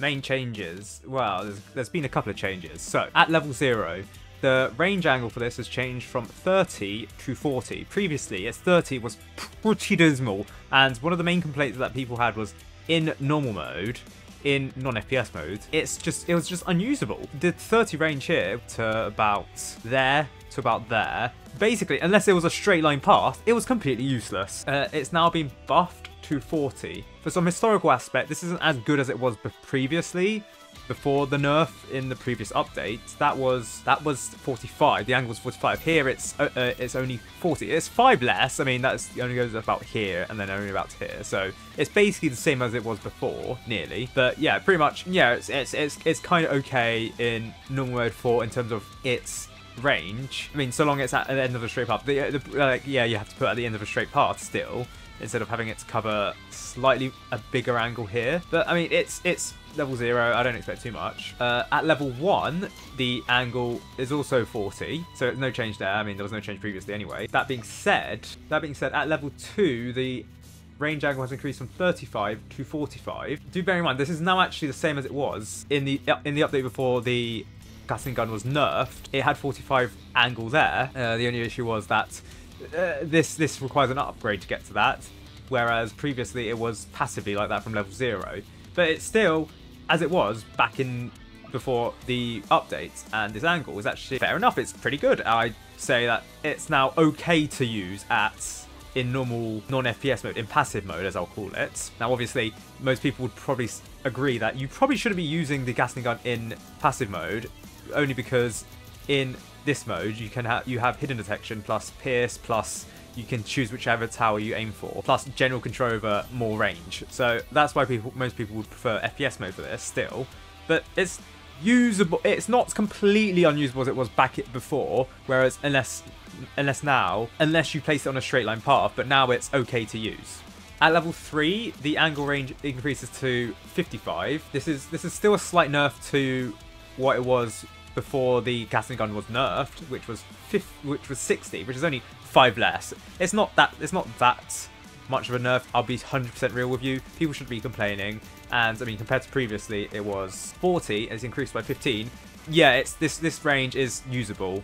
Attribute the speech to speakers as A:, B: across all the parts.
A: main changes. Well, there's been a couple of changes. So, at level 0, the range angle for this has changed from 30 to 40. Previously, its 30 was pretty dismal, and one of the main complaints that people had was in normal mode, in non-FPS mode, it was just unusable. The 30 range here to about there, to about there, basically, unless it was a straight line path, it was completely useless. It's now been buffed to 40. For some historical aspect, this isn't as good as it was previously. Before the nerf in the previous update, that was 45. The angle was 45. Here it's only 40. It's 5 less. I mean, it only goes about here and then only about here. So it's basically the same as it was before, nearly. But yeah, pretty much. Yeah, it's kind of okay in normal mode 4 in terms of its range. I mean, so long it's at the end of a straight path. Yeah, you have to put at the end of a straight path still, instead of having it to cover slightly a bigger angle here. But I mean, it's level 0, I don't expect too much. At level 1, the angle is also 40, so no change there. I mean, there was no change previously anyway. That being said, at level 2, the range angle has increased from 35 to 45. Do bear in mind, this is now actually the same as it was in the update before the Gatling gun was nerfed. It had 45 angle there. The only issue was that this requires an upgrade to get to that, whereas previously it was passively like that from level 0. But it's still as it was back in before the update, and this angle is actually fair enough. It's pretty good. I'd say that it's now okay to use in normal non-FPS mode, in passive mode as I'll call it. Now obviously most people would probably agree that you probably shouldn't be using the Gatling gun in passive mode, only because in this mode you have hidden detection plus pierce plus you can choose whichever tower you aim for, plus general control over more range. So that's why most people would prefer FPS mode for this still. But it's usable. It's not completely unusable as it was back before, whereas unless you place it on a straight line path, but now it's okay to use. At level 3, the angle range increases to 55. This is still a slight nerf to what it was before the Gatling gun was nerfed, which was 60, which is only 5 less. It's not that much of a nerf. I'll be 100% real with you. People shouldn't be complaining. And I mean, compared to previously, it was 40. It's increased by 15. Yeah, this range is usable,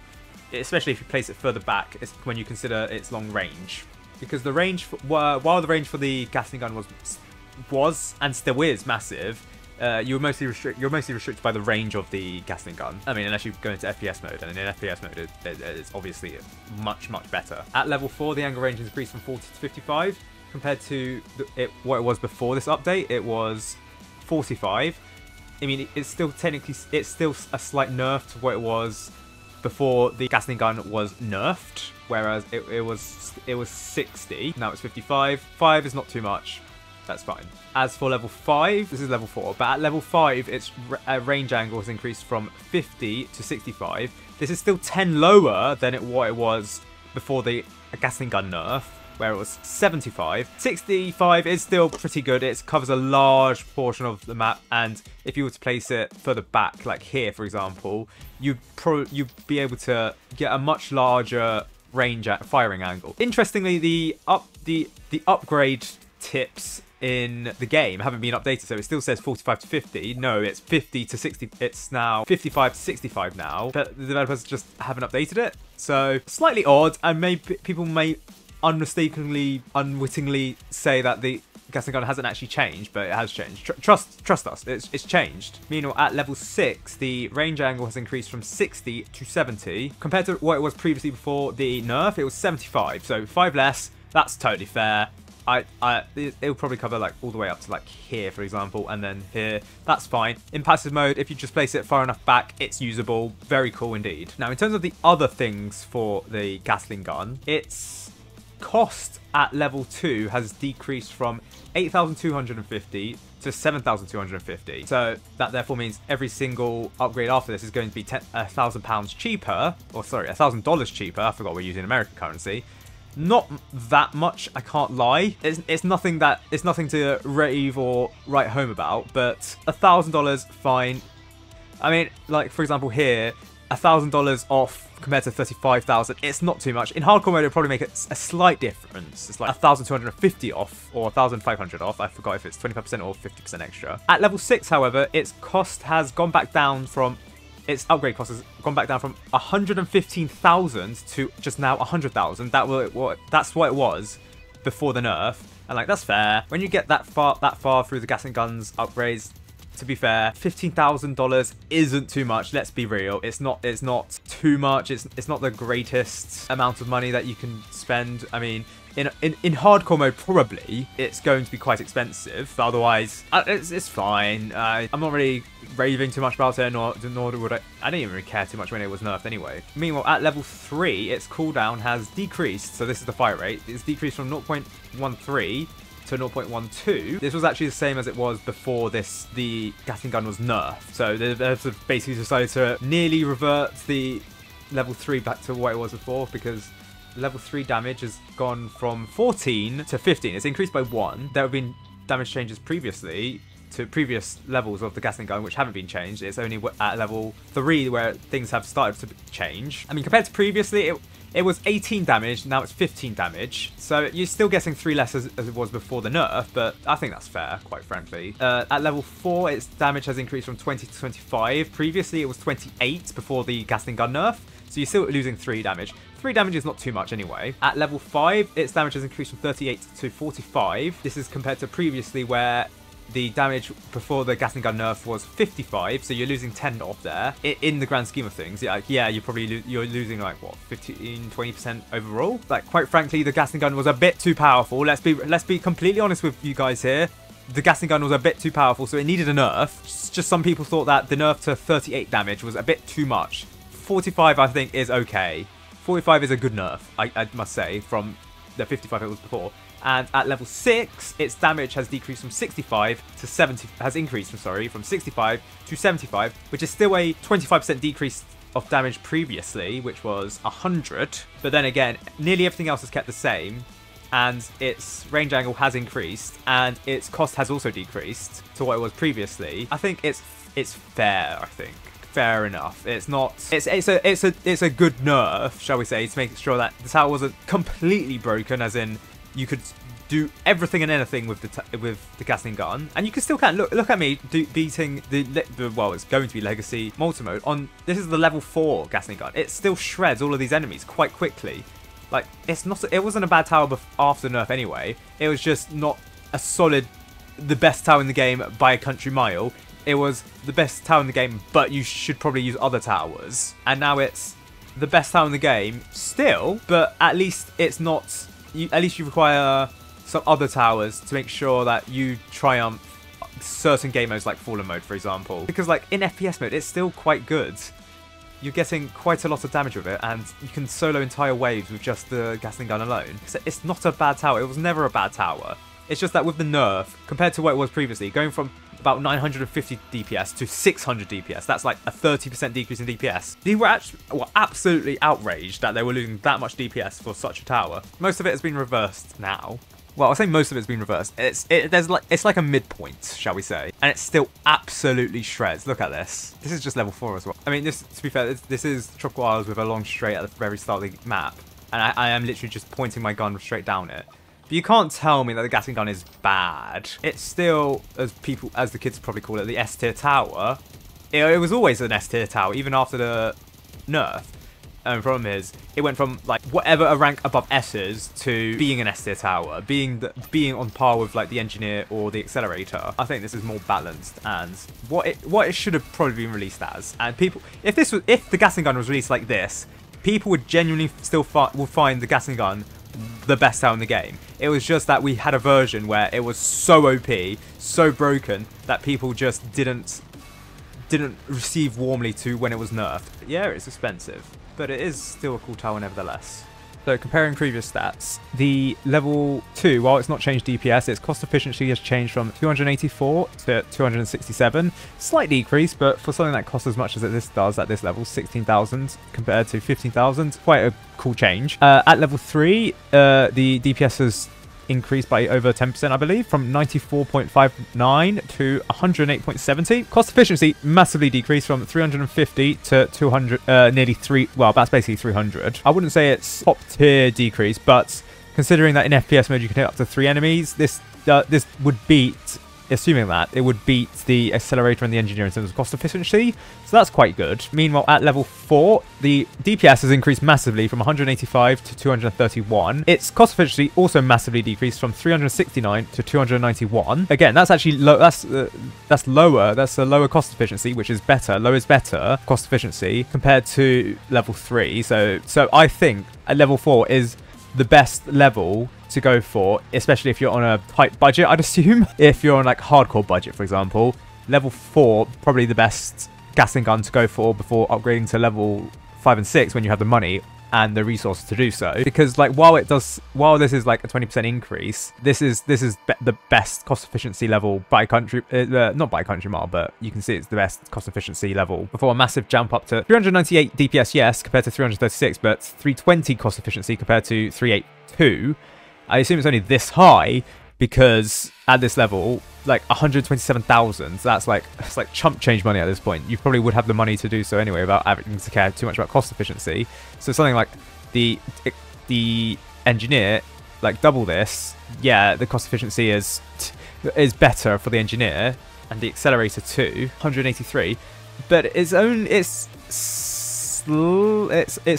A: especially if you place it further back. It's when you consider its long range, because the range while the range for the Gatling gun was and still is massive. You're mostly restricted by the range of the Gatling gun. I mean, unless you go into FPS mode, and in FPS mode, it's obviously much better. At level 4, the angle range has increased from 40 to 55, compared to what it was before this update. It was 45. I mean, it's still a slight nerf to what it was before the Gatling gun was nerfed, whereas it was 60. Now it's 55. 5 is not too much. That's fine. As for level 5, this is level 4, but at level 5, its range angle has increased from 50 to 65. This is still 10 lower than what it was before the Gatling gun nerf, where it was 75. 65 is still pretty good. It covers a large portion of the map, and if you were to place it further back, like here, for example, you'd be able to get a much larger range at firing angle. Interestingly, the upgrade tips in the game haven't been updated, so it still says 45 to 50. No, it's 50 to 60. It's now 55 to 65 now, but the developers just haven't updated it. So slightly odd, and people may unwittingly say that the Gatling gun hasn't actually changed, but it has changed. Trust us, it's changed. Meanwhile, at level 6, the range angle has increased from 60 to 70. Compared to what it was previously before the nerf, it was 75, so 5 less. That's totally fair. It'll probably cover like all the way up to like here, for example, and then here. That's fine. In passive mode, if you just place it far enough back, it's usable. Very cool indeed. Now, in terms of the other things for the Gatling gun, its cost at level 2 has decreased from 8,250 to 7,250. So that therefore means every single upgrade after this is going to be £1,000 cheaper, or sorry, $1,000 cheaper. I forgot we're using American currency. Not that much, I can't lie. It's nothing to rave or write home about, but $1,000, fine. I mean, like for example here, $1,000 off compared to 35,000. It's not too much. In hardcore mode, it'll probably make a slight difference. It's like 1,250 off or 1,500 off. I forgot if it's 25% or 50% extra. At level 6, however, its cost has gone back down from... Its upgrade cost has gone back down from 115,000 to just now 100,000. That's what it was before the nerf. And like, that's fair. When you get that far through the Gatling guns upgrades, to be fair, $15,000 isn't too much. Let's be real. It's not too much. It's not the greatest amount of money that you can spend. I mean, in hardcore mode, probably it's going to be quite expensive. But otherwise, it's fine. I'm not really raving too much about it, nor would I. I didn't even really care too much when it was nerfed anyway. Meanwhile, at level 3, its cooldown has decreased. So this is the fire rate. It's decreased from 0.13 to 0.12. This was actually the same as it was before the Gatling gun was nerfed. So they've basically decided to nearly revert the level 3 back to what it was before, because level 3 damage has gone from 14 to 15. It's increased by 1. There have been damage changes previously to previous levels of the Gatling gun which haven't been changed. It's only at level 3 where things have started to change. I mean, compared to previously, it was 18 damage, now it's 15 damage. So you're still getting 3 less as it was before the nerf, but I think that's fair, quite frankly. At level 4, its damage has increased from 20 to 25. Previously, it was 28 before the Gatling gun nerf. So you're still losing 3 damage. 3 damage is not too much anyway. At level 5, its damage has increased from 38 to 45. This is compared to previously where the damage before the Gatling gun nerf was 55, so you're losing 10 off there. In the grand scheme of things, yeah, you're losing like what, 15-20% overall. Like, quite frankly, the Gatling gun was a bit too powerful. Let's be completely honest with you guys here. The Gatling gun was a bit too powerful, so it needed a nerf. Just some people thought that the nerf to 38 damage was a bit too much. 45, I think, is okay. 45 is a good nerf, I must say, from the 55 it was before. And at level 6, its damage has decreased from 65 to 70, has increased, from 65 to 75, which is still a 25% decrease of damage previously, which was 100. But then again, nearly everything else is kept the same, and its range angle has increased, and its cost has also decreased to what it was previously. I think it's fair, I think. Fair enough. It's not. It's a good nerf, shall we say, to make sure that the tower wasn't completely broken, as in you could do everything and anything with the Gatling gun, and you can still look at me beating the well, it's going to be Legacy multi-mode on. This is the level 4 Gatling gun. It still shreds all of these enemies quite quickly. Like, it wasn't a bad tower after nerf anyway. It was just not a solid, the best tower in the game by a country mile. It was the best tower in the game, but you should probably use other towers. And now it's the best tower in the game still, but at least it's not. At least you require some other towers to make sure that you triumph certain game modes like Fallen mode, for example. Because like in FPS mode, it's still quite good. You're getting quite a lot of damage with it, and you can solo entire waves with just the Gatling gun alone. So it's not a bad tower. It was never a bad tower. It's just that with the nerf, compared to what it was previously, going from about 950 DPS to 600 DPS, that's like a 30% decrease in DPS. They were absolutely outraged that they were losing that much DPS for such a tower. Most of it has been reversed now. Well, I'll say most of it's been reversed. It's like a midpoint, shall we say, and it still absolutely shreds. Look at this. This is just level 4 as well. I mean, to be fair, this is Tropical Isles with a long straight at the very start of the map, and I am literally just pointing my gun straight down it. But you can't tell me that the Gatling gun is bad. It's still, as the kids probably call it, the S tier tower. It was always an S tier tower, even after the nerf. And the problem is, it went from like whatever a rank above S's to being an S tier tower, being on par with like the Engineer or the Accelerator. I think this is more balanced, and what it should have probably been released as. And people, if the Gatling gun was released like this, people would genuinely still find the Gatling gun the best tower in the game. It was just that we had a version where it was so OP, so broken, that people just didn't receive warmly to when it was nerfed. Yeah, it's expensive, but it is still a cool tower nevertheless. So comparing previous stats, the level 2, while it's not changed DPS, its cost efficiency has changed from 284 to 267. Slight decrease, but for something that costs as much as this does at this level, 16,000 compared to 15,000, quite a cool change. At level 3, the DPS has increased by over 10%, I believe, from 94.59 to 108.70. Cost efficiency massively decreased from 350 to 200, nearly 3, well, that's basically 300. I wouldn't say it's top tier decrease, but considering that in FPS mode you can hit up to 3 enemies, this would beat, assuming that, it would beat the accelerator and the engineer in terms of cost efficiency, so that's quite good. Meanwhile, at level 4, the DPS has increased massively from 185 to 231. Its cost efficiency also massively decreased from 369 to 291. Again, that's actually low. That's lower. That's a lower cost efficiency, which is better. Low is better cost efficiency compared to level 3. So I think at level 4 is the best level to go for, especially if you're on a tight budget, I'd assume. If you're on like hardcore budget, for example, level 4 probably the best Gatling gun to go for before upgrading to level 5 and 6 when you have the money and the resources to do so. Because like while this is like a 20% increase, this is the best cost efficiency level by country, not by country mile, but you can see it's the best cost efficiency level before a massive jump up to 398 DPS, yes, compared to 336, but 320 cost efficiency compared to 382. I assume it's only this high because at this level, like 127,000, that's like chump change money at this point. You probably would have the money to do so anyway without having to care too much about cost efficiency. So something like the engineer, like double this, yeah, the cost efficiency is better for the engineer, and the accelerator too, 183, but it's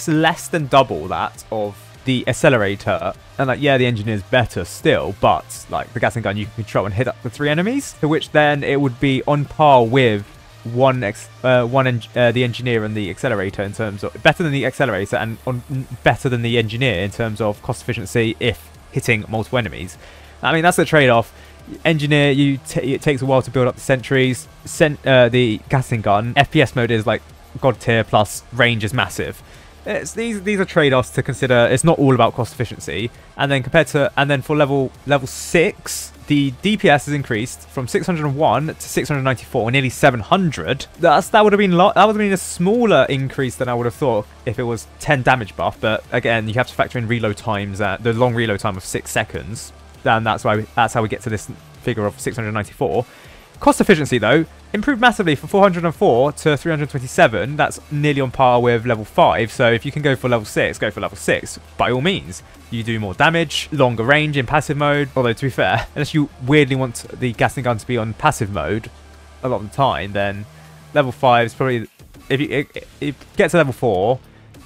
A: less than double that of the accelerator. And like, yeah, the engineer is better still, but like the Gatling gun you can control and hit up to 3 enemies, to which then it would be on par with the engineer and the accelerator in terms of better than the accelerator, and better than the engineer in terms of cost efficiency if hitting multiple enemies. I mean, that's the trade-off. Engineer, it takes a while to build up the sentries. The Gatling gun FPS mode is like god tier, plus range is massive. These are trade-offs to consider. It's not all about cost efficiency. And then for level 6, the DPS has increased from 601 to 694, nearly 700. That would have been a smaller increase than I would have thought if it was 10 damage buff. But again, you have to factor in reload times, the long reload time of 6 seconds. And that's how we get to this figure of 694. Cost efficiency, though, improved massively from 404 to 327. That's nearly on par with level 5. So if you can go for level 6, go for level 6. By all means. You do more damage, longer range in passive mode. Although, to be fair, unless you weirdly want the Gatling gun to be on passive mode a lot of the time, then level 5 is probably... If you get to level 4,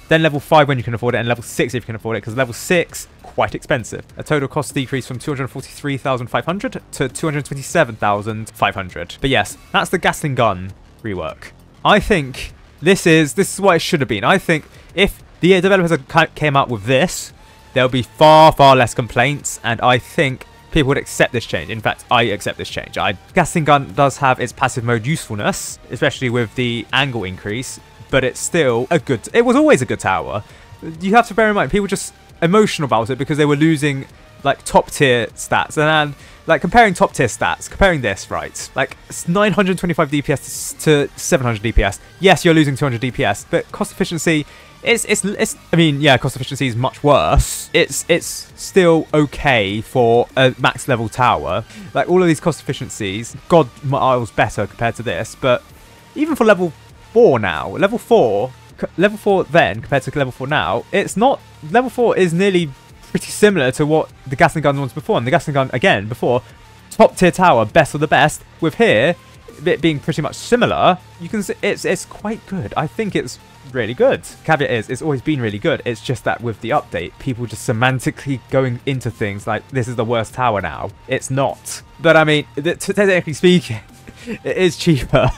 A: then level 5 when you can afford it, and level 6 if you can afford it, because level 6... quite expensive. A total cost decrease from 243,500 to 227,500. But yes, that's the Gatling gun rework. I think this is what it should have been. I think if the developers had came out with this, there would be far less complaints, and I think people would accept this change. In fact, I accept this change. Gatling gun does have its passive mode usefulness, especially with the angle increase, but it's still it was always a good tower. You have to bear in mind, people just emotional about it because they were losing like top tier stats, and like comparing top tier stats, comparing this, right, like 925 DPS to 700 DPS. Yes, you're losing 200 DPS, but cost efficiency I mean, yeah, cost efficiency is much worse. It's still okay for a max level tower. Like all of these cost efficiencies, god miles better compared to this. But even for level 4 now, level 4 then compared to level 4 now, it's not. Level 4 is nearly pretty similar to what the Gatling gun was before, and the Gatling gun again before, top tier tower, best of the best. With here it being pretty much similar, you can see it's quite good. I think it's really good. Caveat is, it's always been really good. It's just that with the update, people just semantically going into things like this is the worst tower now. It's not. But I mean, technically speaking, it is cheaper.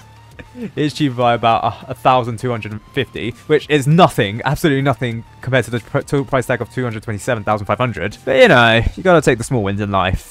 A: It's cheaper by about 1,250, which is nothing, absolutely nothing compared to the total price tag of 227,500. But you know, you gotta take the small wins in life.